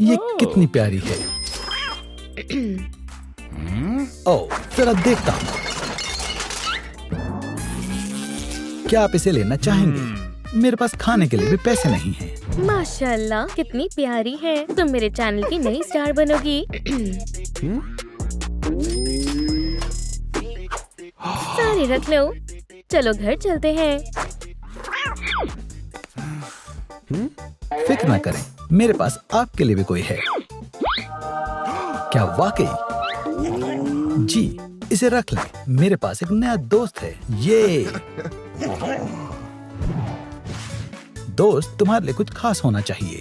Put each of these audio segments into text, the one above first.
ये कितनी प्यारी है। ओह, जरा देखता हूँ। क्या आप इसे लेना चाहेंगे? मेरे पास खाने के लिए भी पैसे नहीं हैं। माशाल्लाह, कितनी प्यारी है। तुम मेरे चैनल की नई स्टार बनोगी। सारे रख लो। चलो घर चलते हैं। फिक्र न करें, मेरे पास आपके लिए भी कोई है। क्या वाकई? जी, इसे रख लें। मेरे पास एक नया दोस्त है। ये दोस्त तुम्हारे लिए कुछ खास होना चाहिए।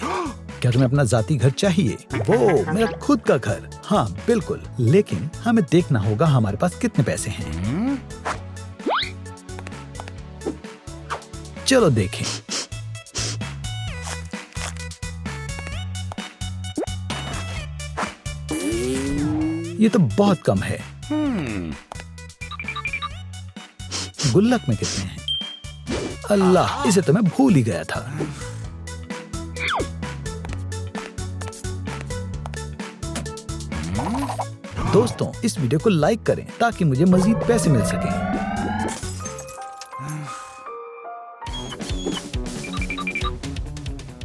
क्या तुम्हें अपना जाती घर चाहिए? वो मेरा खुद का घर। हाँ बिल्कुल, लेकिन हमें देखना होगा हमारे पास कितने पैसे हैं। चलो देखें। ये तो बहुत कम है। गुल्लक में कितने हैं? अल्लाह, इसे तो मैं भूल ही गया था। दोस्तों, इस वीडियो को लाइक करें ताकि मुझे मजीद पैसे मिल सकें।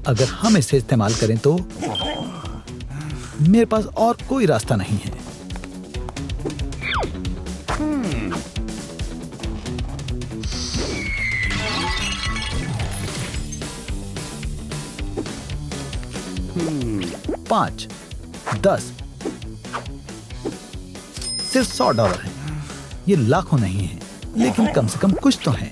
अगर हम इसे इस्तेमाल करें तो मेरे पास और कोई रास्ता नहीं है। $5, $10, सिर्फ $100 है। ये लाखों नहीं है, लेकिन कम से कम कुछ तो है।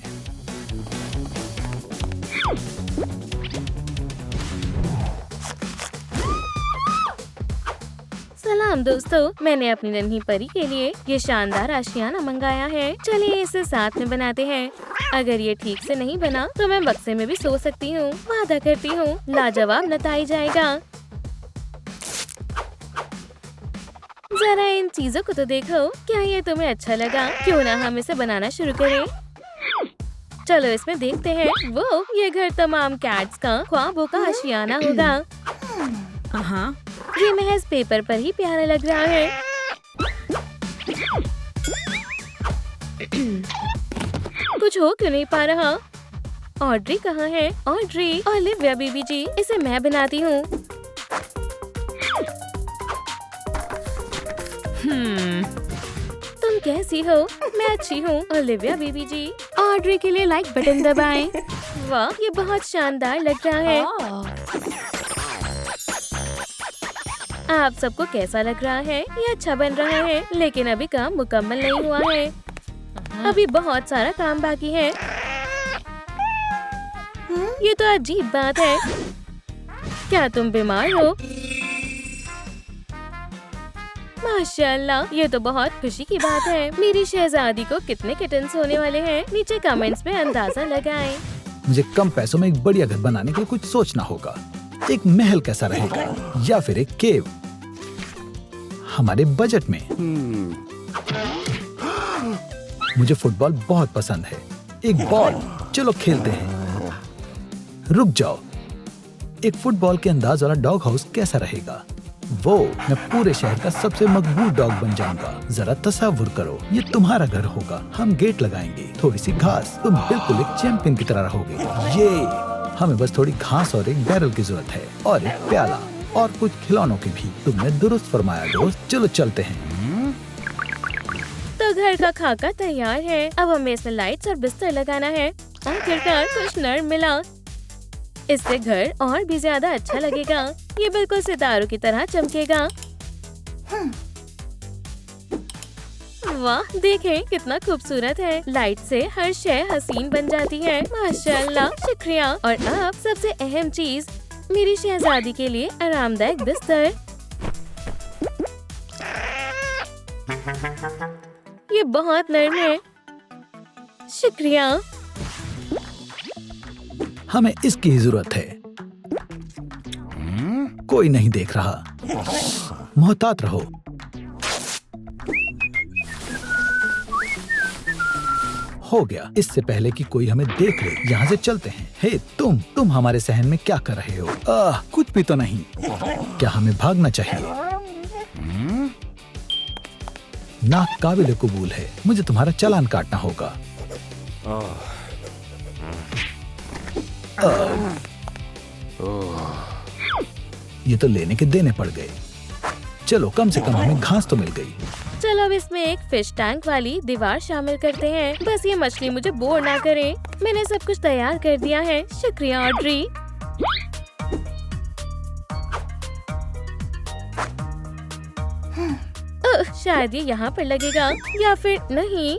सलाम दोस्तों, मैंने अपनी नन्ही परी के लिए ये शानदार आशियाना मंगाया है। चलिए इसे साथ में बनाते हैं। अगर ये ठीक से नहीं बना तो मैं बक्से में भी सो सकती हूँ। वादा करती हूँ लाजवाब नताई जाएगा। जरा इन चीजों को तो देखो। क्या ये तुम्हें अच्छा लगा? क्यों ना हम इसे बनाना शुरू करें। चलो इसमें देखते हैं। वो ये घर तमाम कैट्स का ख्वाबों का आशियाना होगा। ये महज पेपर पर ही प्यारा लग रहा है। कुछ हो क्यों नहीं पा रहा? ऑड्री कहाँ है? ऑड्री, ओलिविया बीबी जी, इसे मैं बनाती हूँ। तुम कैसी हो? मैं अच्छी हूँ ओलिविया बीबी जी। ऑड्री के लिए लाइक बटन दबाएं। वाह, ये बहुत शानदार लग रहा है। आप सबको कैसा लग रहा है? ये अच्छा बन रहा है, लेकिन अभी काम मुकम्मल नहीं हुआ है। अभी बहुत सारा काम बाकी है। ये तो अजीब बात है। क्या तुम बीमार हो? माशाल्लाह, ये तो बहुत खुशी की बात है। मेरी शहजादी को कितने किटन्स होने वाले हैं? नीचे कमेंट्स में अंदाजा लगाएं। मुझे कम पैसों में एक बढ़िया घर बनाने के लिए कुछ सोचना होगा। एक महल कैसा रहेगा या फिर एक केव हमारे बजट में। मुझे फुटबॉल बहुत पसंद है। एक बॉल, चलो खेलते हैं। रुक जाओ, एक फुटबॉल के अंदाज वाला डॉग हाउस कैसा रहेगा? वो, मैं पूरे शहर का सबसे मकबूल डॉग बन जाऊंगा। जरा तसव्वुर करो, ये तुम्हारा घर होगा। हम गेट लगाएंगे, थोड़ी सी घास, तुम बिल्कुल एक चैंपियन की तरह रहोगे। ये, हमें बस थोड़ी घास और एक बैरल की जरूरत है, और एक प्याला और कुछ खिलौनों की भी। तुमने दुरुस्त फरमाया दोस्त। चलो चलते हैं। तो घर का खाका तैयार है। अब हमें इसमें लाइट्स और बिस्तर लगाना है। आखिरकार कुछ नर्म मिला। इससे घर और भी ज्यादा अच्छा लगेगा। ये बिल्कुल सितारों की तरह चमकेगा। वाह, देखें कितना खूबसूरत है। लाइट से हर शय हसीन बन जाती है। माशाल्लाह, शुक्रिया। और अब सबसे अहम चीज, मेरी शहजादी के लिए आरामदायक बिस्तर। ये बहुत नर्म है। शुक्रिया। हमें इसकी ही जरूरत है। कोई नहीं देख रहा। मोहतात रहो। हो गया। इससे पहले कि कोई हमें देख ले, यहाँ से चलते हैं। हे तुम हमारे सहन में क्या कर रहे हो? कुछ भी तो नहीं। क्या हमें भागना चाहिए? ना काबिल कबूल है, मुझे तुम्हारा चालान काटना होगा। ये तो लेने के देने पड़ गए। चलो कम से कम हमें घास तो मिल गई। चलो अब इसमें एक फिश टैंक वाली दीवार शामिल करते हैं। बस ये मछली मुझे बोर ना करे। मैंने सब कुछ तैयार कर दिया है। शुक्रिया ऑड्री। शायद ये यहाँ पर लगेगा या फिर नहीं।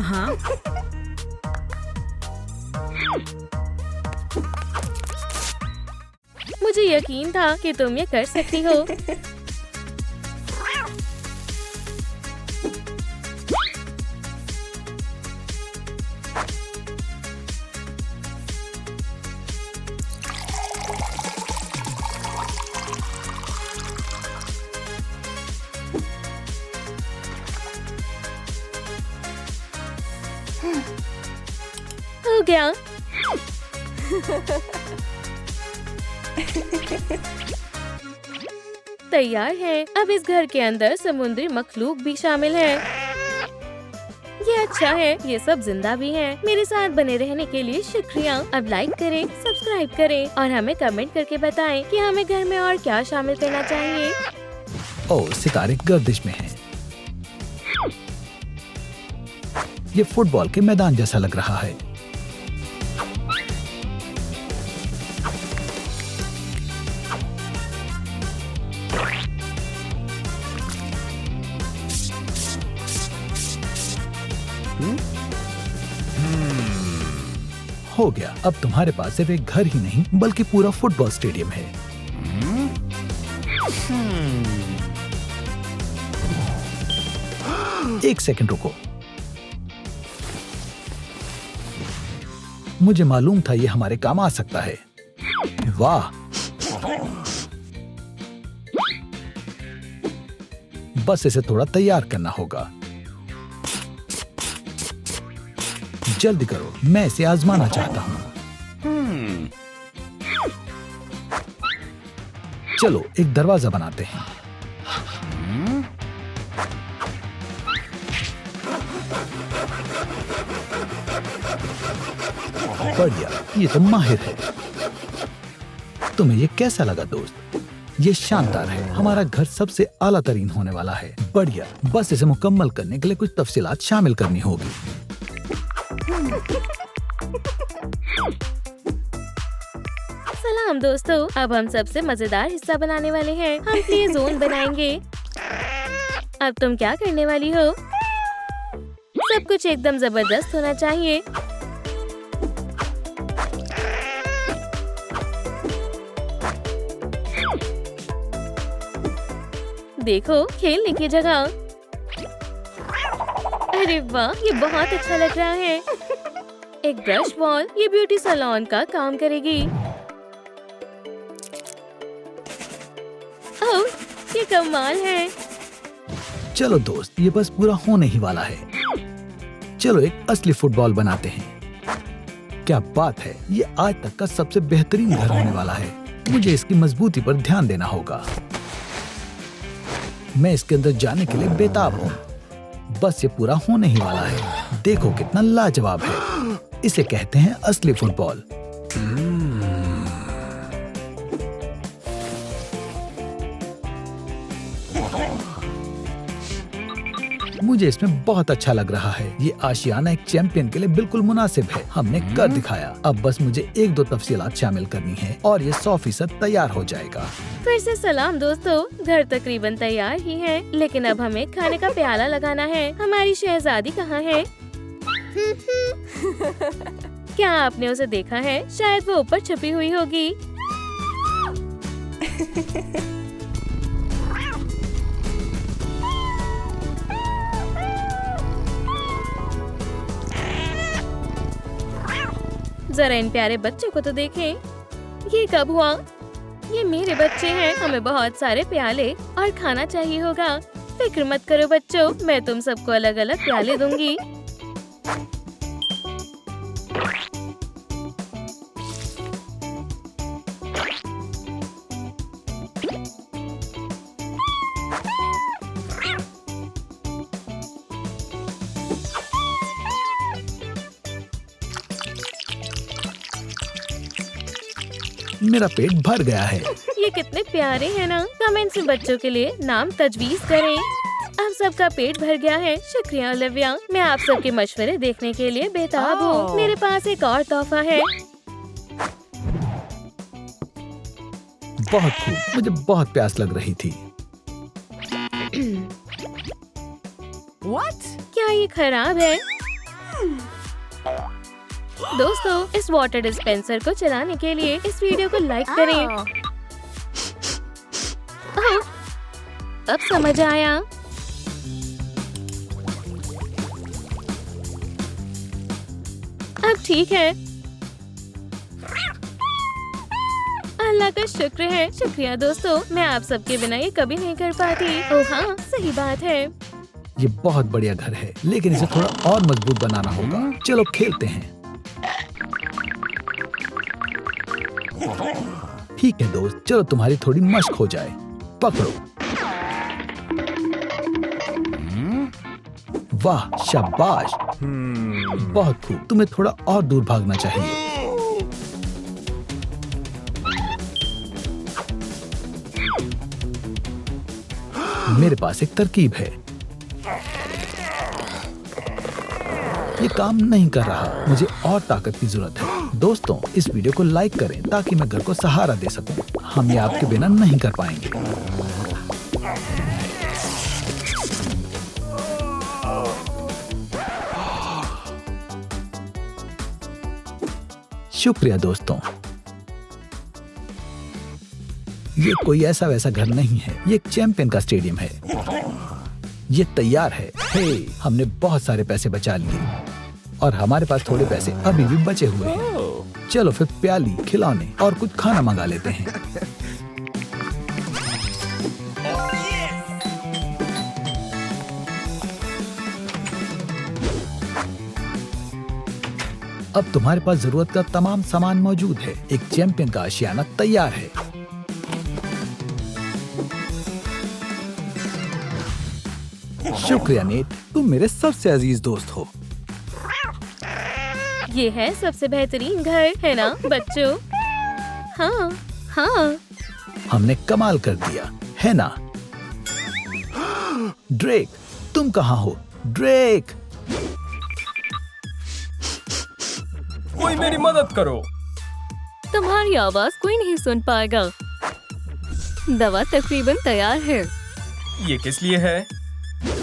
हाँ। मुझे यकीन था कि तुम ये कर सकती हो। हो गया। तैयार है। अब इस घर के अंदर समुद्री मखलूक भी शामिल है। ये अच्छा है, ये सब जिंदा भी हैं। मेरे साथ बने रहने के लिए शुक्रिया। अब लाइक करें, सब्सक्राइब करें और हमें कमेंट करके बताएं कि हमें घर में और क्या शामिल करना चाहिए। ओह, सितारे गर्दिश में हैं। ये फुटबॉल के मैदान जैसा लग रहा है। हो गया। अब तुम्हारे पास सिर्फ एक घर ही नहीं बल्कि पूरा फुटबॉल स्टेडियम है। एक सेकंड रुको। मुझे मालूम था ये हमारे काम आ सकता है। वाह, बस इसे थोड़ा तैयार करना होगा। जल्दी करो, मैं इसे आजमाना चाहता हूँ। चलो एक दरवाजा बनाते हैं। बढ़िया, ये तो माहिर है। तुम्हें ये कैसा लगा दोस्त? ये शानदार है। हमारा घर सबसे आला तरीन होने वाला है। बढ़िया, बस इसे मुकम्मल करने के लिए कुछ तफसीलात शामिल करनी होगी। सलाम दोस्तों, अब हम सबसे मजेदार हिस्सा बनाने वाले हैं। हम प्ले जोन बनाएंगे। अब तुम क्या करने वाली हो? सब कुछ एकदम जबरदस्त होना चाहिए। देखो, खेलने की जगह। अरे वाह, ये बहुत अच्छा लग रहा है। एक ब्रश बॉल, ये ब्यूटी सैलून का काम करेगी। ओह, ये कमाल है। चलो दोस्त, ये बस पूरा होने ही वाला है। चलो एक असली फुटबॉल बनाते हैं। क्या बात है, ये आज तक का सबसे बेहतरीन घर होने वाला है। मुझे इसकी मजबूती पर ध्यान देना होगा। मैं इसके अंदर जाने के लिए बेताब हूँ। बस ये पूरा होने ही वाला है। देखो कितना लाजवाब है। इसे कहते हैं असली फुटबॉल। मुझे इसमें बहुत अच्छा लग रहा है। ये आशियाना एक चैंपियन के लिए बिल्कुल मुनासिब है। हमने कर दिखाया। अब बस मुझे एक दो तफसीलात शामिल करनी है और ये 100% तैयार हो जाएगा। फिर से सलाम दोस्तों, घर तकरीबन तैयार ही है, लेकिन अब हमें खाने का प्याला लगाना है। हमारी शहजादी कहाँ है? क्या आपने उसे देखा है? शायद वो ऊपर छुपी हुई होगी। जरा इन प्यारे बच्चों को तो देखें। ये कब हुआ? ये मेरे बच्चे हैं, हमें बहुत सारे प्याले और खाना चाहिए होगा। फिक्र मत करो बच्चों, मैं तुम सबको अलग अलग प्याले दूंगी। मेरा पेट भर गया है। ये कितने प्यारे हैं ना। कमेंट्स में बच्चों के लिए नाम तजवीज करें। अब सबका पेट भर गया है। शुक्रिया ओलिविया, मैं आप सबके मशवरे देखने के लिए बेताब हूँ। मेरे पास एक और तोहफा है। बहुत खूब, मुझे बहुत प्यास लग रही थी। क्या ये खराब है? दोस्तों, इस वाटर डिस्पेंसर को चलाने के लिए इस वीडियो को लाइक करें। अब समझ आया। अब ठीक है। अल्लाह का शुक्र है। शुक्रिया दोस्तों, मैं आप सबके बिना ये कभी नहीं कर पाती। ओह हाँ, सही बात है। ये बहुत बढ़िया घर है, लेकिन इसे थोड़ा और मजबूत बनाना होगा। चलो खेलते हैं। ठीक है दोस्त, चलो तुम्हारी थोड़ी मशक हो जाए। पकड़ो। वाह, शाबाश। बहुत खूब, तुम्हें थोड़ा और दूर भागना चाहिए। मेरे पास एक तरकीब है। ये काम नहीं कर रहा, मुझे और ताकत की जरूरत है। दोस्तों, इस वीडियो को लाइक करें ताकि मैं घर को सहारा दे सकूं। हम ये आपके बिना नहीं कर पाएंगे। शुक्रिया दोस्तों। ये कोई ऐसा वैसा घर नहीं है, ये एक चैंपियन का स्टेडियम है। ये तैयार है। हे, हमने बहुत सारे पैसे बचा लिए और हमारे पास थोड़े पैसे अभी भी बचे हुए हैं। चलो फिर प्याली, खिलौने और कुछ खाना मंगा लेते हैं। अब तुम्हारे पास जरूरत का तमाम सामान मौजूद है। एक चैंपियन का आशियाना तैयार है। शुक्रिया नेट, तुम मेरे सबसे अजीज दोस्त हो। ये है सबसे बेहतरीन घर, है ना बच्चों? हाँ हाँ, हमने कमाल कर दिया, है ना? ड्रेक, तुम कहाँ हो? ड्रेक, कोई मेरी मदद करो। तुम्हारी आवाज कोई नहीं सुन पाएगा। दवा तकरीबन तैयार है। ये किस लिए है?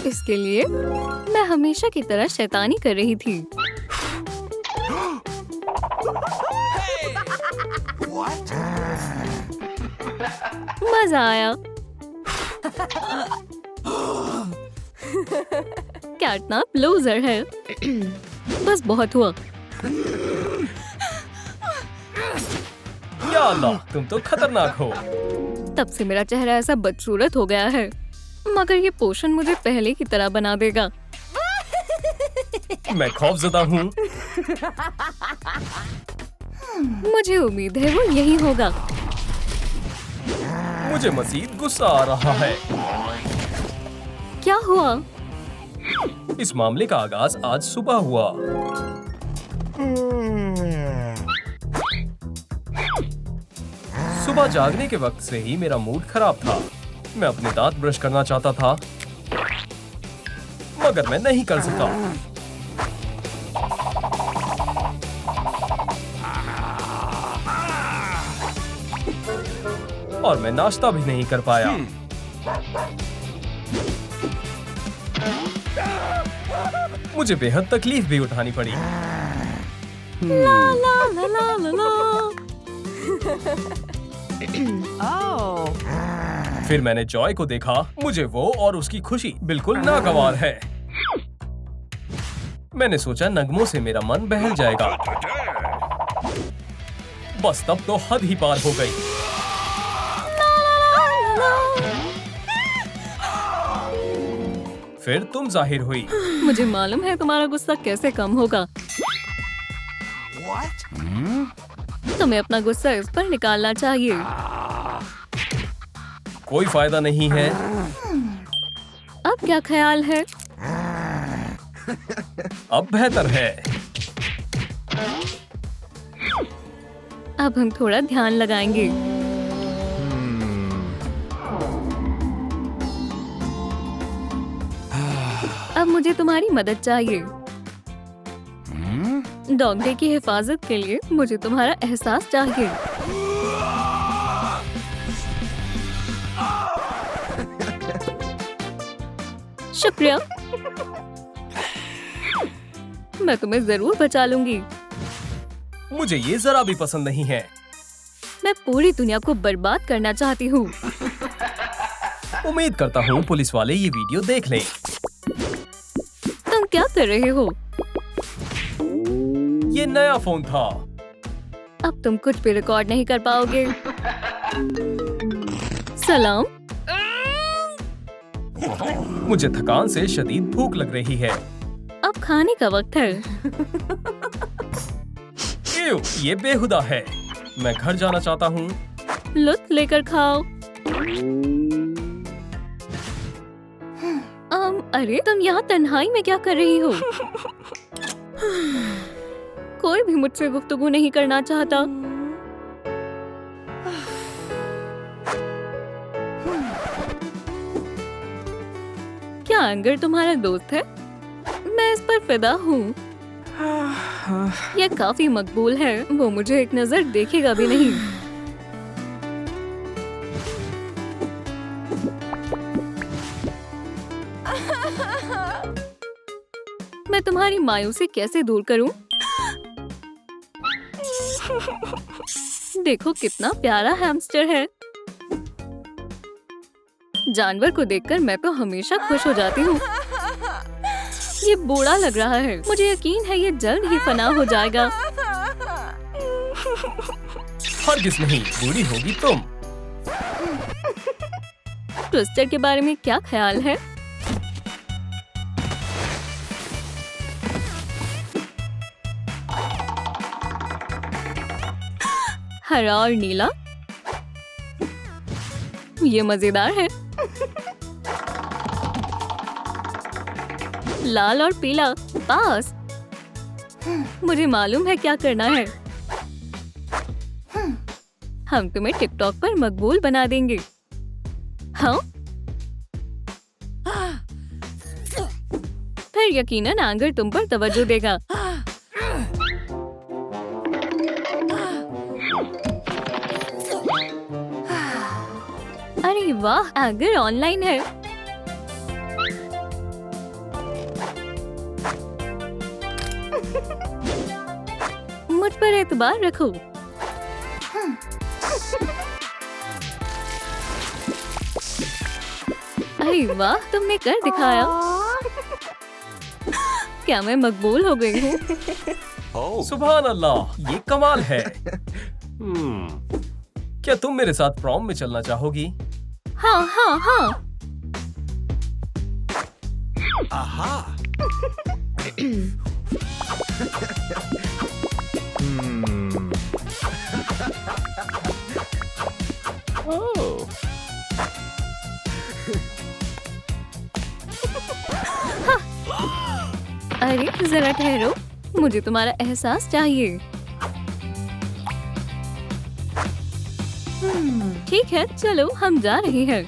इसके लिए मैं हमेशा की तरह शैतानी कर रही थी। मजा आया। कैटनप लूजर है। बस बहुत हुआ। या अल्लाह, तुम तो खतरनाक हो। तब से मेरा चेहरा ऐसा बदसूरत हो गया है, मगर ये पोषण मुझे पहले की तरह बना देगा। मैं खौफजदा हूँ। मुझे उम्मीद है वो यही होगा। मुझे मजीद गुस्सा आ रहा है। क्या हुआ? इस मामले का आगाज आज सुबह हुआ। सुबह जागने के वक्त से ही मेरा मूड खराब था। मैं अपने दांत ब्रश करना चाहता था, मगर मैं नहीं कर सका। और मैं नाश्ता भी नहीं कर पाया। मुझे बेहद तकलीफ भी उठानी पड़ी। ला ला ला ला ला ला। फिर मैंने जॉय को देखा। मुझे वो और उसकी खुशी बिल्कुल नागवार है। मैंने सोचा नगमों से मेरा मन बहल जाएगा। बस तब तो हद ही पार हो गई। फिर तुम जाहिर हुई। मुझे मालूम है तुम्हारा गुस्सा कैसे कम होगा। तुम्हें अपना गुस्सा इस पर निकालना चाहिए। कोई फायदा नहीं है। अब क्या ख्याल है? अब बेहतर है। अब हम थोड़ा ध्यान लगाएंगे। अब मुझे तुम्हारी मदद चाहिए। डॉग डे की हिफाजत के लिए मुझे तुम्हारा एहसास चाहिए। शुक्रिया। मैं तुम्हें जरूर बचा लूंगी। मुझे ये जरा भी पसंद नहीं है। मैं पूरी दुनिया को बर्बाद करना चाहती हूँ। उम्मीद करता हूँ पुलिस वाले ये वीडियो देख लें। तुम क्या कर रहे हो? ये नया फोन था। अब तुम कुछ भी रिकॉर्ड नहीं कर पाओगे। सलाम। मुझे थकान से शदीद भूख लग रही है। अब खाने का वक्त है। एव, ये बेहुदा है। मैं घर जाना चाहता हूँ। लुत्फ लेकर खाओ। अरे तुम यहाँ तन्हाई में क्या कर रही हो? कोई भी मुझसे गुफ्तगू नहीं करना चाहता। क्या एंगर तुम्हारा दोस्त है? मैं इस पर फिदा हूँ। यह काफी मकबूल है। वो मुझे एक नजर देखेगा भी नहीं। मैं तुम्हारी मायूसी कैसे दूर करूं? देखो कितना प्यारा हैमस्टर है। जानवर को देखकर मैं तो हमेशा खुश हो जाती हूँ। ये बूढ़ा लग रहा है। मुझे यकीन है ये जल्द ही फना हो जाएगा। हरगिज़ नहीं, बूढ़ी होगी तुम। ट्विस्टर के बारे में क्या ख्याल है? हरा और नीला, ये मजेदार है। लाल और पीला, पास। मुझे मालूम है क्या करना है। हम तुम्हें टिकटॉक पर मकबूल बना देंगे। हाँ? फिर यकीनन एंगर तुम पर तवज्जो देगा। अरे वाह, एंगर ऑनलाइन है। मुझ पर एतबार रखो। अरे वाह, तुमने कर दिखाया। क्या मैं मकबूल हो गई हूँ? सुभान अल्लाह, ये कमाल है। क्या तुम मेरे साथ प्रॉम में चलना चाहोगी? हाँ हाँ हाँ। अरे जरा ठहरो, मुझे तुम्हारा एहसास चाहिए। ठीक है, चलो हम जा रहे हैं।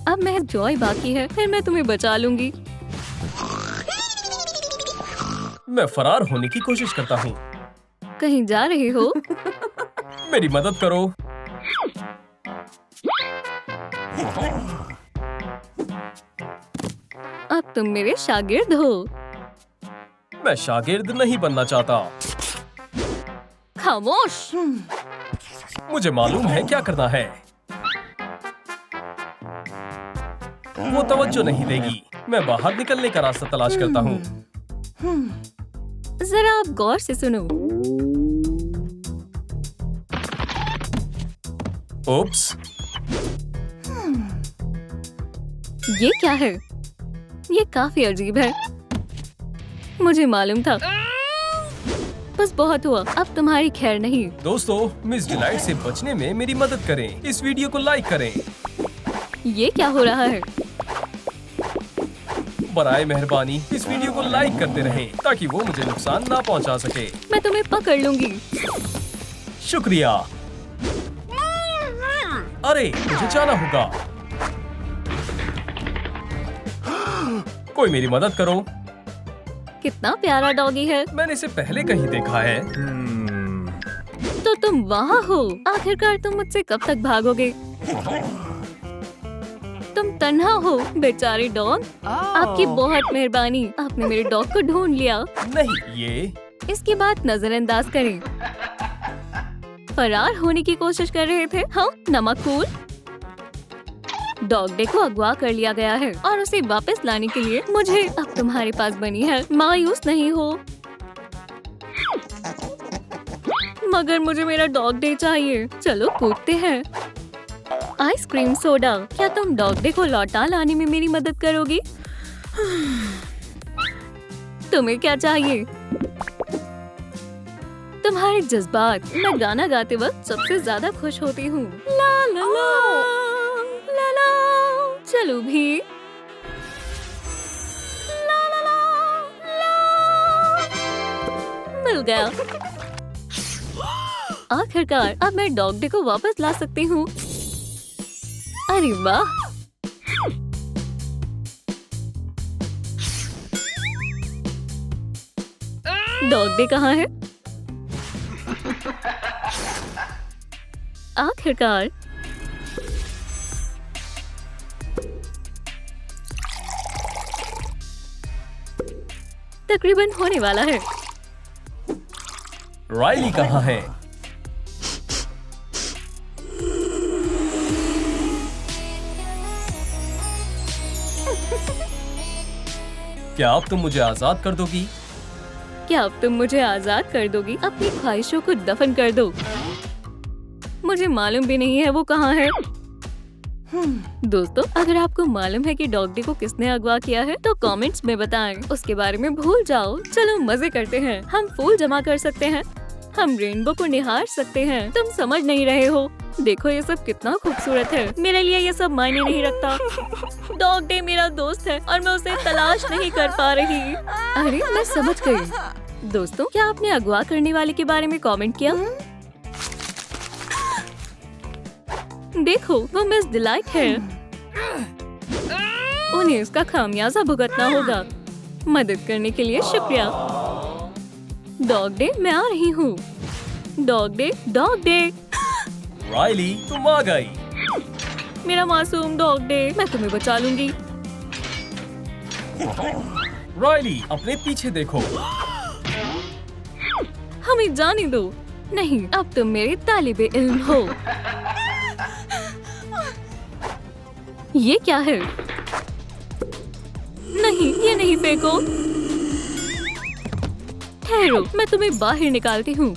अब मैं जॉय बाकी है, फिर मैं तुम्हें बचा लूंगी। मैं फरार होने की कोशिश करता हूँ। कहीं जा रहे हो? मेरी मदद करो। अब तुम मेरे शागिर्द हो। मैं शागिर्द नहीं बनना चाहता। खामोश। मुझे मालूम है क्या करना है। वो तवज्जो नहीं देगी। मैं बाहर निकलने का रास्ता तलाश करता हूँ। जरा आप गौर से सुनो। ओप्स, ये क्या है? ये काफी अजीब है। मुझे मालूम था। बस बहुत हुआ, अब तुम्हारी खैर नहीं। दोस्तों, मिस डिलाइट से बचने में मेरी मदद करें। इस वीडियो को लाइक करें। ये क्या हो रहा है? बराए मेहरबानी इस वीडियो को लाइक करते रहें ताकि वो मुझे नुकसान ना पहुंचा सके। मैं तुम्हें पकड़ लूंगी। शुक्रिया। अरे मुझे जाना होगा। कोई मेरी मदद करो। कितना प्यारा डॉगी है। मैंने इसे पहले कहीं देखा है। तो तुम वहाँ हो। आखिरकार तुम मुझसे कब तक भागोगे? तुम तन्हा हो बेचारे डॉग। आपकी बहुत मेहरबानी, आपने मेरे डॉग को ढूंढ लिया। नहीं, ये इसकी बात नजरअंदाज करें। फरार होने की कोशिश कर रहे थे। हाँ, नमकूल। डॉग डे को अगवा कर लिया गया है और उसे वापस लाने के लिए मुझे अब तुम्हारे पास बनी है। मायूस नहीं हो, मगर मुझे मेरा डॉग डे चाहिए। चलो कूदते हैं। आइसक्रीम सोडा, क्या तुम डॉग डे को लौटा लाने में मेरी मदद करोगी? तुम्हें क्या चाहिए? तुम्हारे जज्बात। मैं गाना गाते वक्त सबसे ज्यादा खुश होती हूँ। ला ला ला ला ला। चलो भी। ला ला ला ला। मिल गया। आखिरकार अब मैं डॉग डे को वापस ला सकती हूँ। अरे वाह, डॉग डे कहाँ है? आखिरकार तकरीबन होने वाला है। राइली कहाँ है? क्या अब तुम मुझे आजाद कर दोगी? क्या अब तुम मुझे आजाद कर दोगी? अपनी ख्वाहिशों को दफन कर दो। मुझे मालूम भी नहीं है वो कहाँ है। दोस्तों, अगर आपको मालूम है कि डॉग डे को किसने अगवा किया है तो कमेंट्स में बताएं। उसके बारे में भूल जाओ। चलो मजे करते हैं। हम फूल जमा कर सकते हैं। हम रेनबो को निहार सकते हैं। तुम समझ नहीं रहे हो। देखो ये सब कितना खूबसूरत है। मेरे लिए ये सब मायने नहीं रखता। डॉग डे मेरा दोस्त है और मैं उसे तलाश नहीं कर पा रही। अरे मैं समझ गई। दोस्तों, क्या आपने अगवा करने वाले के बारे में कमेंट किया? देखो, वो मिस डिलाइट है। उन्हें इसका खामियाजा भुगतना होगा। मदद करने के लिए शुक्रिया। डॉग डे, मैं आ रही हूँ। Dog day, dog day. Riley, तुम आ गई। मेरा मासूम डॉग डे, मैं तुम्हें बचा लूंगी। राइली, अपने पीछे देखो। हमें जाने दो। नहीं, अब तुम मेरे तालिबे इल्म हो। ये क्या है? नहीं, ये नहीं फेंको। ठहरो, मैं तुम्हें बाहर निकालती हूँ।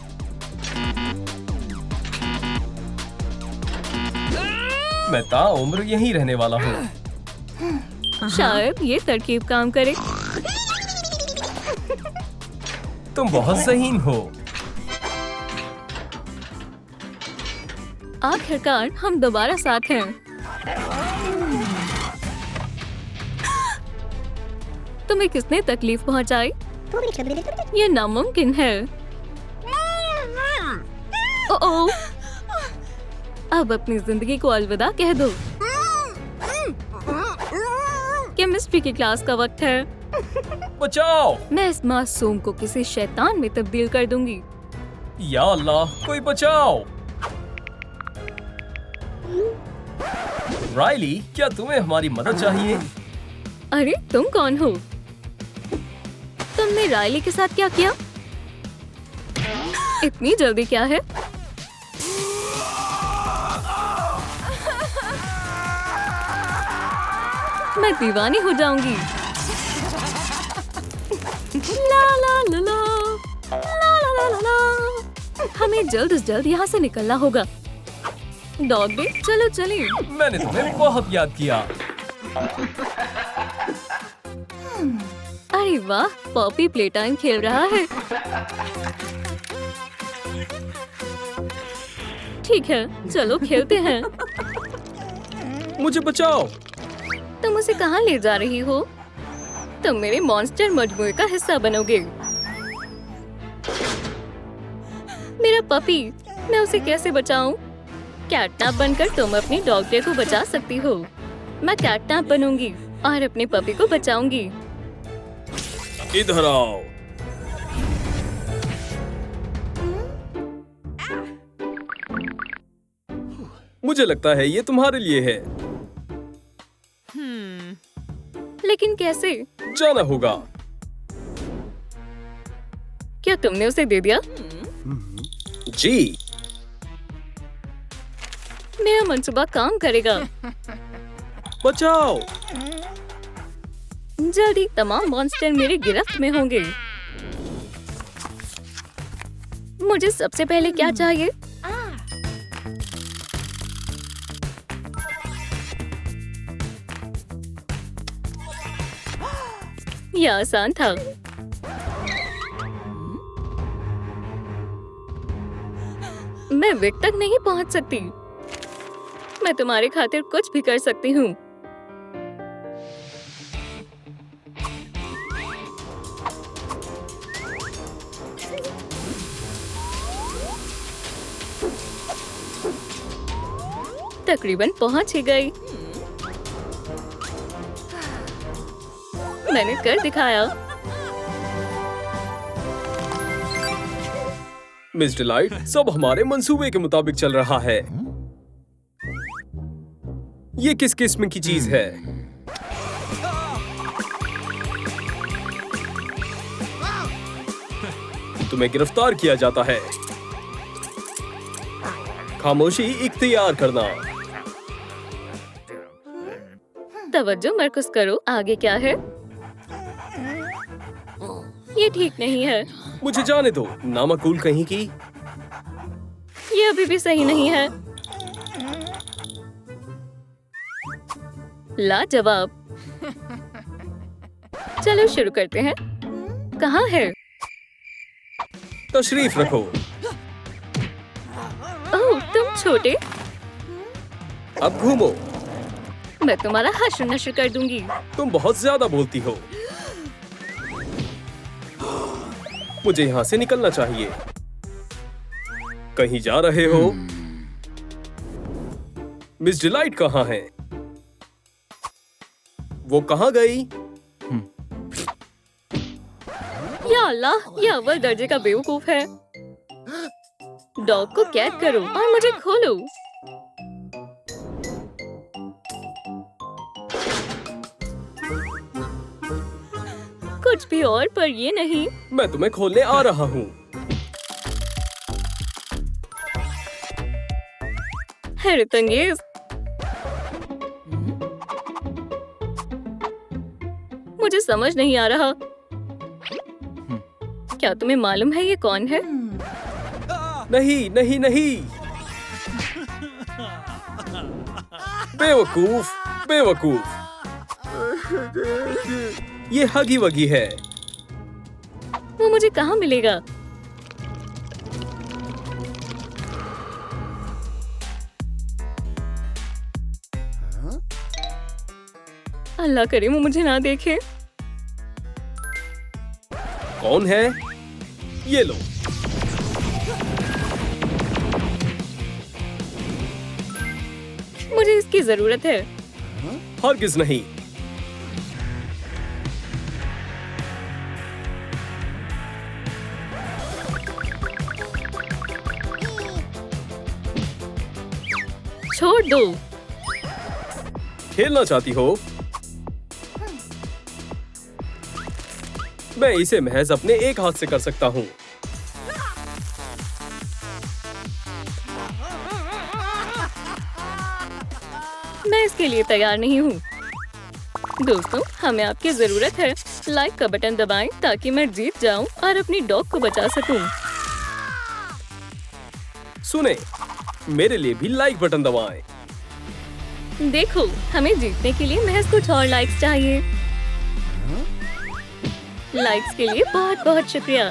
मैं ताउम्र यहीं रहने वाला हूँ। शायद ये तरकीब काम करे। तुम बहुत ज़हीन हो। आखिरकार हम दोबारा साथ हैं। तुम्हें किसने तकलीफ पहुंचाई? ये नामुमकिन है। ओ, अब अपनी जिंदगी को अलविदा कह दो। केमिस्ट्री की क्लास का वक्त है। बचाओ! मैं इस मासूम को किसी शैतान में तब्दील कर दूंगी। या अल्लाह, कोई बचाओ! राइली, क्या तुम्हें हमारी मदद चाहिए? अरे तुम कौन हो? तुमने राइली के साथ क्या किया? इतनी जल्दी क्या है? मैं दीवानी हो जाऊंगी। ला ला ला ला ला ला ला ला। हमें जल्द से जल्द यहाँ से निकलना होगा। डॉग डे, चलो चलें। मैंने तुम्हें बहुत याद किया। अरे वाह, पॉपी प्ले टाइम खेल रहा है। ठीक है, चलो खेलते हैं। मुझे बचाओ। तुम उसे कहाँ ले जा रही हो? तुम मेरे मॉन्स्टर मजमूए का हिस्सा बनोगे। मेरा पपी, मैं उसे कैसे बचाऊं? कैटनैप बनकर तुम अपनी डॉग डे को बचा सकती हो। मैं कैटनैप बनूंगी और अपने पपी को बचाऊंगी। इधर आओ। मुझे लगता है ये तुम्हारे लिए है। लेकिन कैसे? जाना होगा। क्या तुमने उसे दे दिया? जी। मेरा मंसूबा काम करेगा। बचाओ। जल्दी तमाम मॉन्स्टर मेरी गिरफ्त में होंगे। मुझे सबसे पहले क्या चाहिए? यह आसान था। मैं विक तक नहीं पहुंच सकती। मैं तुम्हारे खातिर कुछ भी कर सकती हूँ। तकरीबन पहुंच ही गई। मैंने कर दिखाया। मिस डिलाइट, सब हमारे मंसूबे के मुताबिक चल रहा है। ये किस किस्म की चीज है? तुम्हें गिरफ्तार किया जाता है। खामोशी इख्तियार करना। तवज्जो मरकज करो। आगे क्या है? ये ठीक नहीं है। मुझे जाने दो, नामकूल कहीं की। ये अभी भी सही नहीं है। लाजवाब। चलो शुरू करते हैं। कहाँ है? तशरीफ रखो। ओह, तुम छोटे। अब घूमो। मैं तुम्हारा हश्र नश्र कर दूंगी। तुम बहुत ज्यादा बोलती हो। मुझे यहाँ से निकलना चाहिए। कहीं जा रहे हो? मिस डिलाइट कहाँ है? वो कहाँ गई? या अल्लाह, ये अव्वल दर्जे का बेवकूफ है। डॉग को कैद करो और मुझे खोलो। कुछ भी और, पर ये नहीं। मैं तुम्हें खोलने आ रहा हूँ। हैरत अंगेज। मुझे समझ नहीं आ रहा। क्या तुम्हें मालूम है ये कौन है? नहीं नहीं नहीं। बेवकूफ, बेवकूफ। ये हगी वगी है। वो मुझे कहाँ मिलेगा? अल्लाह करे वो मुझे ना देखे। कौन है? ये लो। मुझे इसकी जरूरत है। हरगिज नहीं। छोड़ दो। खेलना चाहती हो? मैं इसे महज अपने एक हाथ से कर सकता हूँ। मैं इसके लिए तैयार नहीं हूँ। दोस्तों, हमें आपकी जरूरत है। लाइक का बटन दबाएं ताकि मैं जीत जाऊं और अपनी डॉग को बचा सकूं। सुने, मेरे लिए भी लाइक बटन दबाएं। देखो, हमें जीतने के लिए महज कुछ और लाइक्स चाहिए। लाइक्स के लिए बहुत बहुत शुक्रिया।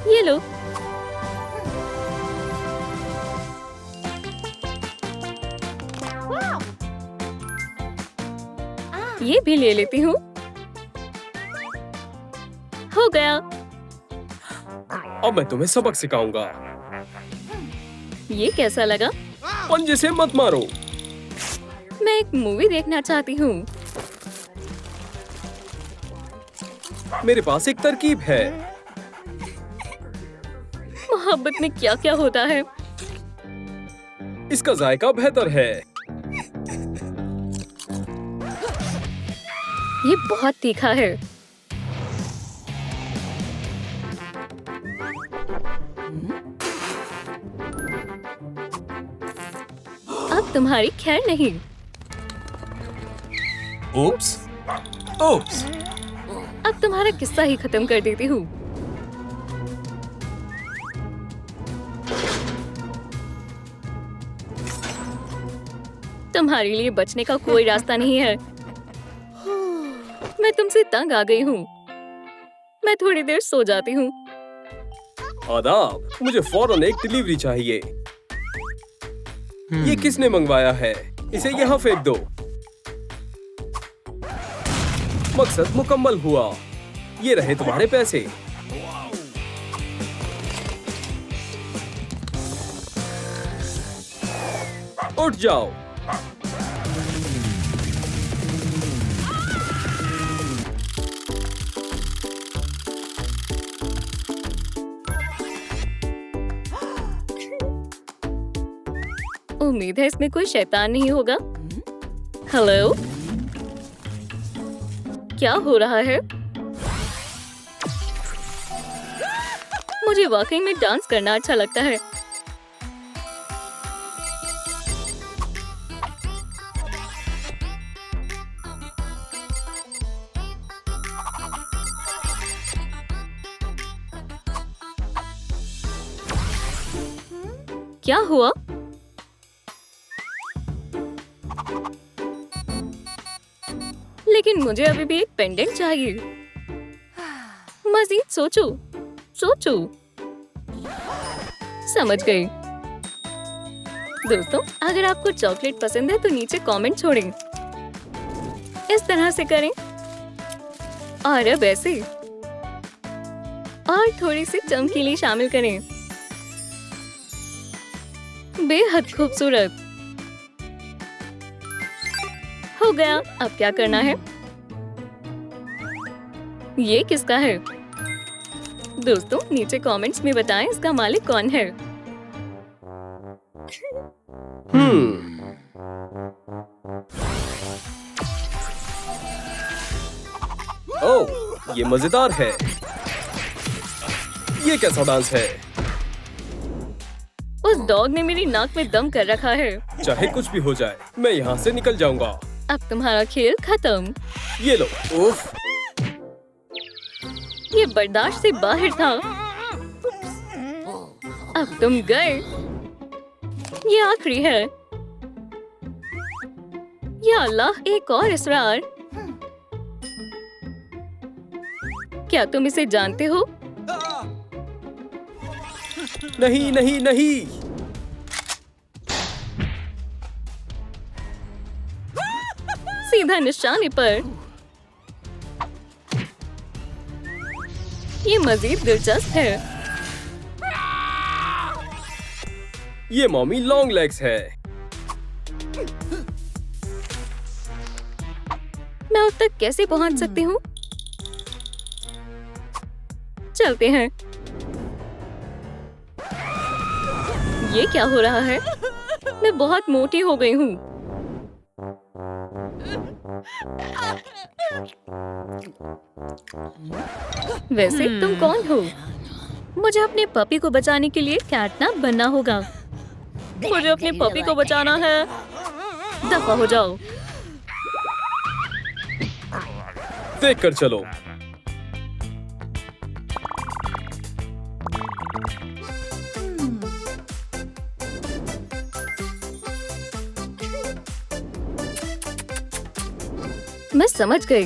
ये लो। ये भी ले लेती हूँ। हो गया। अब मैं तुम्हें सबक सिखाऊंगा। ये कैसा लगा? पंजे से मत मारो। मैं एक मूवी देखना चाहती हूँ। मेरे पास एक तरकीब है। मोहब्बत में क्या क्या होता है? इसका जायका बेहतर है। ये बहुत तीखा है। अब तुम्हारी खैर नहीं। Oops, oops. अब तुम्हारा किस्सा ही खत्म कर देती हूँ। तुम्हारे लिए बचने का कोई रास्ता नहीं है। मैं तुमसे तंग आ गई हूँ। मैं थोड़ी देर सो जाती हूँ। आदाब, मुझे फौरन एक डिलीवरी चाहिए। ये किसने मंगवाया है? इसे यहाँ फेंक दो। मकसद मुकम्मल हुआ। ये रहे तुम्हारे पैसे। उठ जाओ। उम्मीद है इसमें कोई शैतान नहीं होगा। हेलो, क्या हो रहा है? मुझे वाकई में डांस करना अच्छा लगता है। क्या हुआ? लेकिन मुझे अभी भी एक पेंडेंट चाहिए। मजीद सोचो, सोचो। समझ गई। दोस्तों, अगर आपको चॉकलेट पसंद है तो नीचे कमेंट छोड़ें। इस तरह से करें और अब ऐसे, और थोड़ी सी चमकीली शामिल करें। बेहद खूबसूरत हो गया। अब क्या करना है? ये किसका है? दोस्तों, नीचे कमेंट्स में बताएं इसका मालिक कौन है। ओह, ये मजेदार है। ये कैसा डांस है? उस डॉग ने मेरी नाक में दम कर रखा है। चाहे कुछ भी हो जाए, मैं यहाँ से निकल जाऊंगा। अब तुम्हारा खेल खत्म। ये लो। उफ। ये बर्दाश्त से बाहर था। अब तुम गए। ये आखिरी है। या अल्लाह, एक और इसरार। क्या तुम इसे जानते हो? नहीं, नहीं, नहीं। सीधा निशाने पर। ये मजीद दिलचस्प है। ये मॉमी लॉन्ग लेग्स है। मैं उस तक कैसे पहुंच सकती हूँ? चलते हैं। ये क्या हो रहा है? मैं बहुत मोटी हो गई हूँ। वैसे तुम कौन हो? मुझे अपने पपी को बचाने के लिए कैटनैप बनना होगा। मुझे अपने पपी को बचाना है। दफा हो जाओ। देख कर चलो। मैं समझ गई।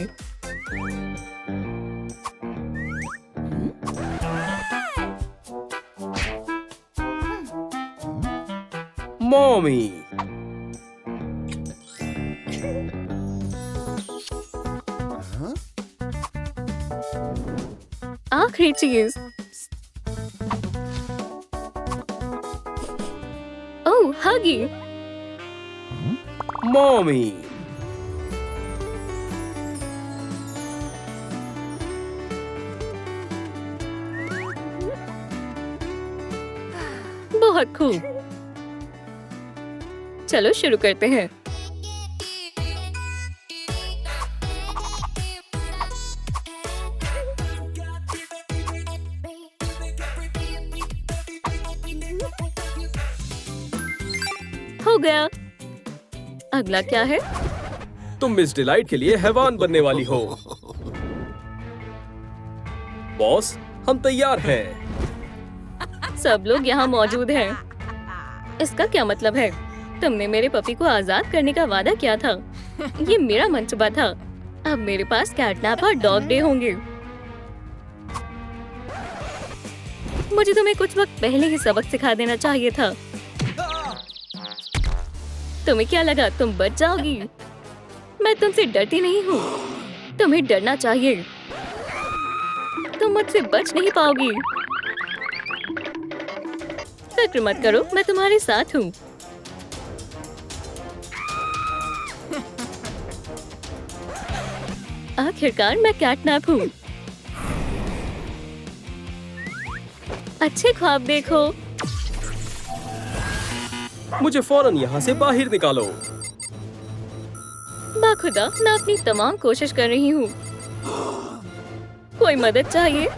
मॉमी, आखिरी चीज। ओह, हगी। मॉमी, बहुत खूब। चलो शुरू करते हैं। हो गया। अगला क्या है? तुम मिस डिलाइट के लिए हैवान बनने वाली हो। बॉस, हम तैयार हैं। सब लोग यहाँ मौजूद हैं। इसका क्या मतलब है? तुमने मेरे पपी को आजाद करने का वादा किया था। ये मेरा मंसूबा था। अब मेरे पास कैटनैप और डॉग डे होंगे। मुझे तुम्हें कुछ वक्त पहले ही सबक सिखा देना चाहिए था। तुम्हें क्या लगा तुम बच जाओगी? मैं तुमसे डरती नहीं हूँ। तुम्हें डरना चाहिए। तुम मुझसे बच नहीं पाओगी। फिक्र मत करो, मैं तुम्हारे साथ हूँ। आखिरकार मैं कैटनैप हूँ। अच्छे ख्वाब देखो। मुझे फौरन यहाँ से बाहर निकालो। बाखुदा, मैं अपनी तमाम कोशिश कर रही हूँ। कोई मदद चाहिए?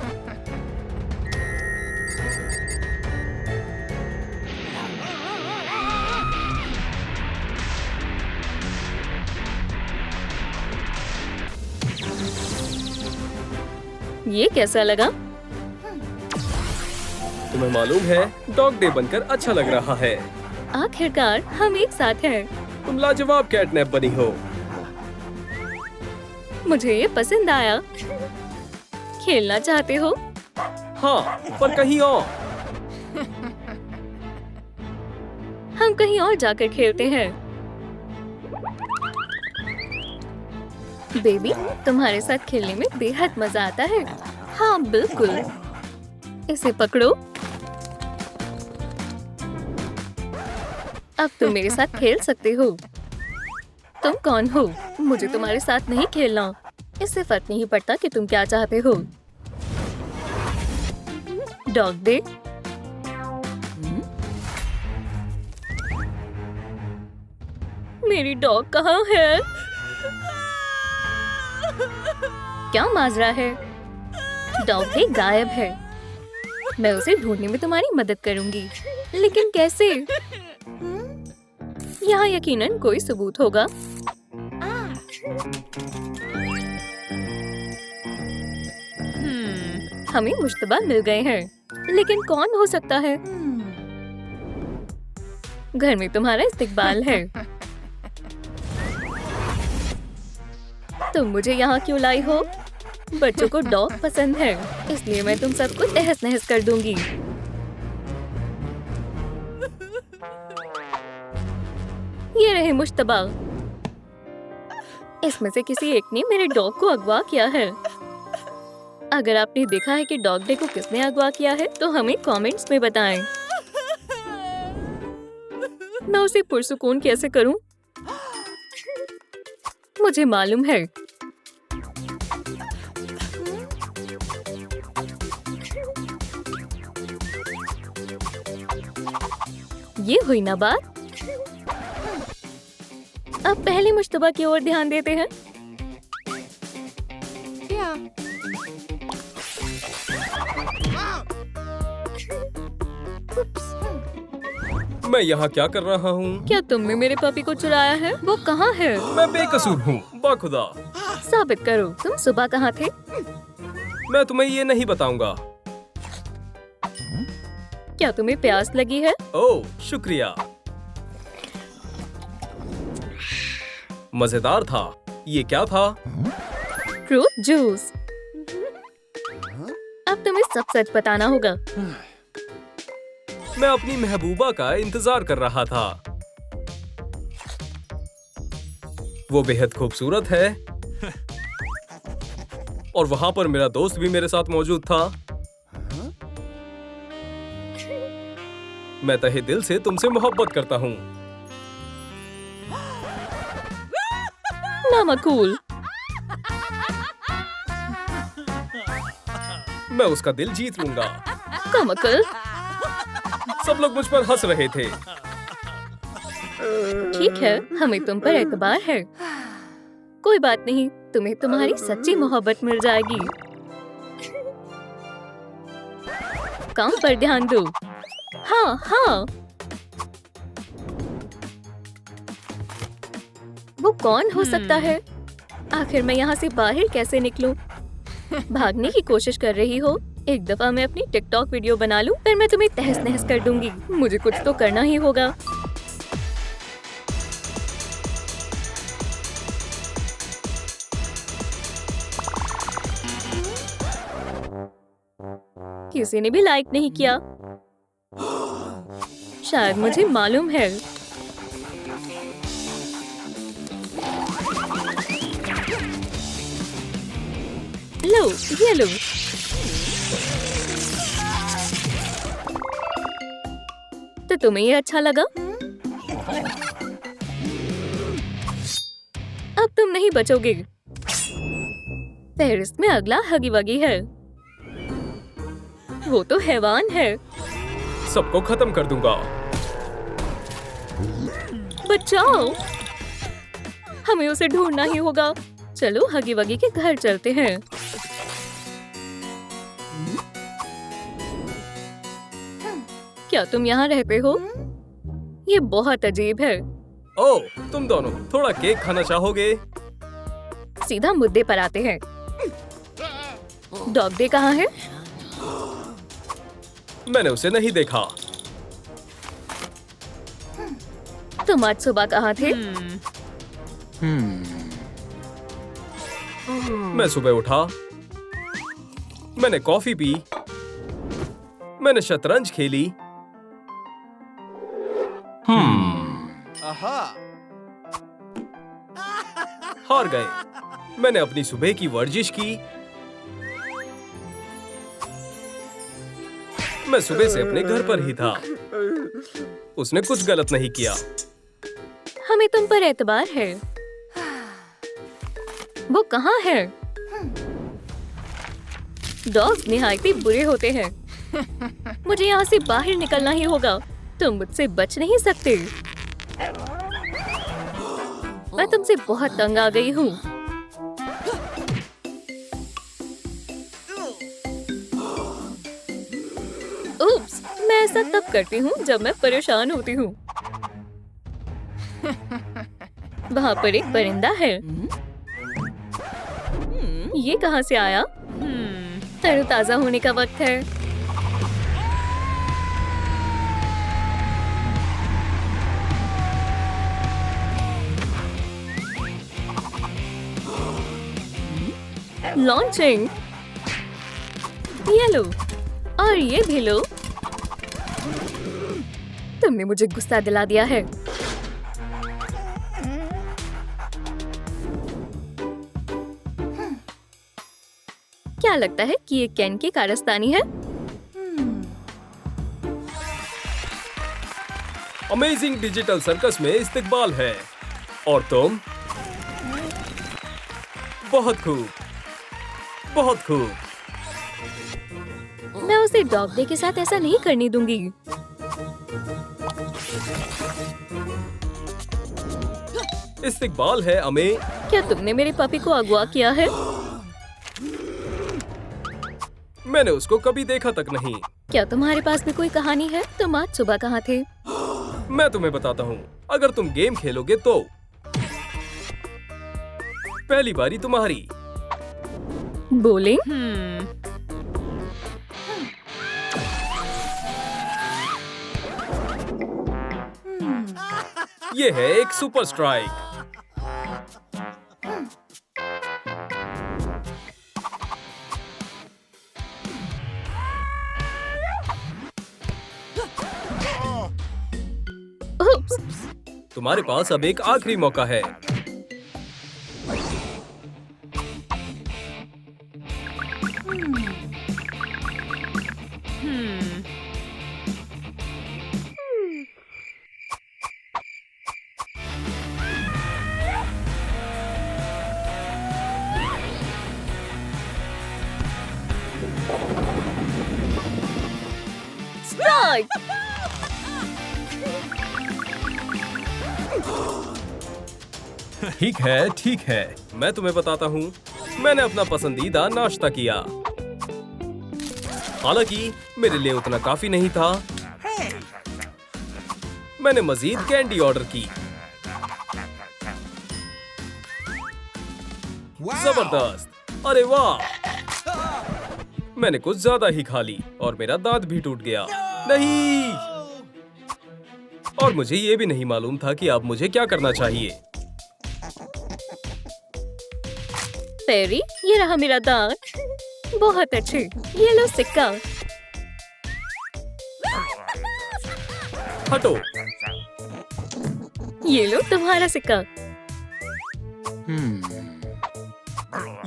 ये कैसा लगा? तुम्हें मालूम है, डॉग डे बनकर अच्छा लग रहा है। आखिरकार हम एक साथ हैं। तुम लाजवाब कैटनैप बनी हो। मुझे ये पसंद आया। खेलना चाहते हो? हाँ, पर कहीं और। हम कहीं और जाकर खेलते हैं। बेबी, तुम्हारे साथ खेलने में बेहद मजा आता है। हाँ बिल्कुल। इसे पकड़ो। अब तुम मेरे साथ खेल सकते हो। तुम कौन हो? मुझे तुम्हारे साथ नहीं खेलना। इससे फर्क नहीं पड़ता कि तुम क्या चाहते हो। Dog day. मेरी डॉग कहाँ है? क्या माजरा है? डॉग डे गायब है। मैं उसे ढूंढने में तुम्हारी मदद करूंगी, लेकिन कैसे? यहाँ यकीनन कोई सबूत होगा। हमें मुश्तबा मिल गए हैं, लेकिन कौन हो सकता है? घर में तुम्हारा इस्तकबाल है। तुम मुझे यहाँ क्यों लाई हो? बच्चों को डॉग पसंद है, इसलिए मैं तुम सबको तहस नहस कर दूंगी। ये रहे मुश्तबा। इसमें से किसी एक ने मेरे डॉग को अगवा किया है। अगर आपने देखा है कि डॉग डे को किसने अगवा किया है, तो हमें कमेंट्स में बताएं। मैं उसे पुरसुकून कैसे करूं? मुझे मालूम है। ये हुई ना बात। अब पहले मुश्तबा की ओर ध्यान देते हैं। मैं यहाँ क्या कर रहा हूँ? क्या तुमने मेरे पपी को चुराया है? वो कहाँ है? मैं बेकसूर हूँ, बाखुदा। साबित करो। तुम सुबह कहाँ थे? मैं तुम्हें ये नहीं बताऊंगा। क्या तुम्हें प्यास लगी है? ओह, शुक्रिया। मजेदार था। ये क्या था? Fruit juice. अब तुम्हें सब सच बताना होगा। मैं अपनी महबूबा का इंतजार कर रहा था। वो बेहद खूबसूरत है और वहां पर मेरा दोस्त भी मेरे साथ मौजूद था। मैं तहे दिल से तुमसे मोहब्बत करता हूँ। नामकूल। मैं उसका दिल जीत लूंगा। कमकल। सब लोग मुझ पर हंस रहे थे। ठीक है, हमें तुम पर एतबार है। कोई बात नहीं, तुम्हें तुम्हारी सच्ची मोहब्बत मिल जाएगी। काम पर ध्यान दो। हाँ हाँ। वो कौन हो सकता है? आखिर मैं यहाँ से बाहर कैसे निकलूं? भागने की कोशिश कर रही हो? एक दफा मैं अपनी टिकटॉक वीडियो बना लूं, फिर मैं तुम्हें तहस नहस कर दूंगी। मुझे कुछ तो करना ही होगा। किसी ने भी लाइक नहीं किया। शायद मुझे मालूम है। लो, ये लो। तो तुम्हें ये अच्छा लगा? अब तुम नहीं बचोगे। फेहरिस्त में अगला हगी वगी है। वो तो हैवान है। सबको खत्म कर दूंगा। बचाओ, हमें उसे ढूंढना ही होगा। चलो हगी वगी के घर चलते हैं। क्या तुम यहाँ रहते हो? ये बहुत अजीब है। ओह, तुम दोनों थोड़ा केक खाना चाहोगे? सीधा मुद्दे पर आते हैं। डॉग डे कहाँ है? मैंने उसे नहीं देखा। तुम आज सुबह कहाँ थे? मैं सुबह उठा, मैंने कॉफी पी, मैंने शतरंज खेली। हार गए। मैंने अपनी सुबह की वर्जिश की। मैं सुबह से अपने घर पर ही था। उसने कुछ गलत नहीं किया। हमें तुम पर एतबार है। वो कहाँ है? डॉग्स निहायत ही बुरे होते हैं। मुझे यहाँ से बाहर निकलना ही होगा। तुम मुझसे बच नहीं सकते। मैं तुमसे बहुत तंग आ गई हूँ। उप्स, मैं ऐसा तब करती हूँ जब मैं परेशान होती हूँ। वहाँ पर एक परिंदा है। ये कहाँ से आया? तरोताजा होने का वक्त है। लॉन्चिंग। ये लो और ये भी लो। तुमने मुझे गुस्सा दिला दिया है। क्या लगता है कि ये केन की कारस्तानी है? अमेजिंग डिजिटल सर्कस में इस्तकबाल है। और तुम? बहुत खूब, बहुत खूब। मैं उसे डॉग डे के साथ ऐसा नहीं करने दूंगी। इस्तकबाल है अमे। क्या तुमने मेरे पपी को अगवा किया है? मैंने उसको कभी देखा तक नहीं। क्या तुम्हारे पास भी कोई कहानी है? तुम आज सुबह कहाँ थे? मैं तुम्हें बताता हूँ। अगर तुम गेम खेलोगे तो पहली बारी तुम्हारी। बोलिंग? ये है एक सुपर स्ट्राइक। तुम्हारे पास अब एक आखिरी मौका है। स्ट्राइक। ठीक है, मैं तुम्हें बताता हूँ। मैंने अपना पसंदीदा नाश्ता किया। हालांकि मेरे लिए उतना काफी नहीं था। मैंने मजीद कैंडी ऑर्डर की। जबरदस्त! अरे वाह! मैंने कुछ ज्यादा ही खा ली और मेरा दांत भी टूट गया। नहीं! और मुझे ये भी नहीं मालूम था कि अब मुझे क्या करना चाहिए। फेरी, ये रहा मेरा दांत। बहुत अच्छे। ये लो सिक्का। हटो। ये लो तुम्हारा सिक्का।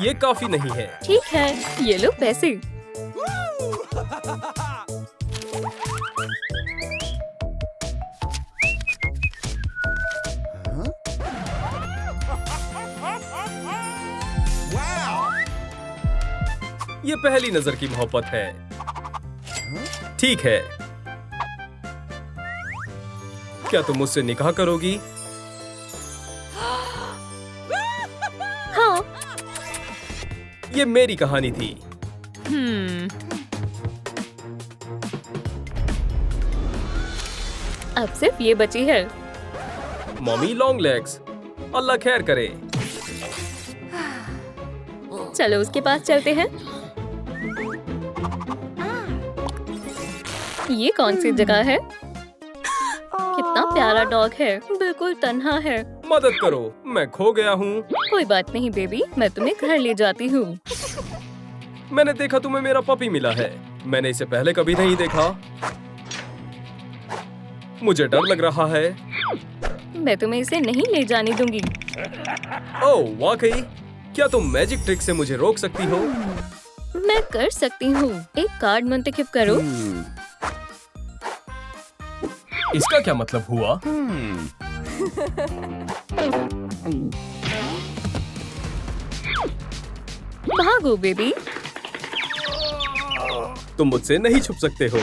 ये काफी नहीं है। ठीक है, ये लो पैसे। ये पहली नजर की मोहब्बत है। ठीक है, क्या तुम मुझसे निकाह करोगी? हाँ। ये मेरी कहानी थी। अब सिर्फ ये बची है। मॉमी लॉन्ग लेग्स, अल्लाह खैर करे। चलो उसके पास चलते हैं। ये कौन सी जगह है? कितना प्यारा डॉग है, बिल्कुल तन्हा है। मदद करो, मैं खो गया हूँ। कोई बात नहीं बेबी, मैं तुम्हें घर ले जाती हूँ। मैंने देखा तुम्हें मेरा पपी मिला है। मैंने इसे पहले कभी नहीं देखा। मुझे डर लग रहा है। मैं तुम्हें इसे नहीं ले जाने दूंगी। ओह वाकई? क्या तुम मैजिक ट्रिक से मुझे रोक सकती हो? मैं कर सकती हूँ। एक कार्ड मुंतखब करो। इसका क्या मतलब हुआ? भागो बेबी। तुम मुझसे नहीं छुप सकते हो।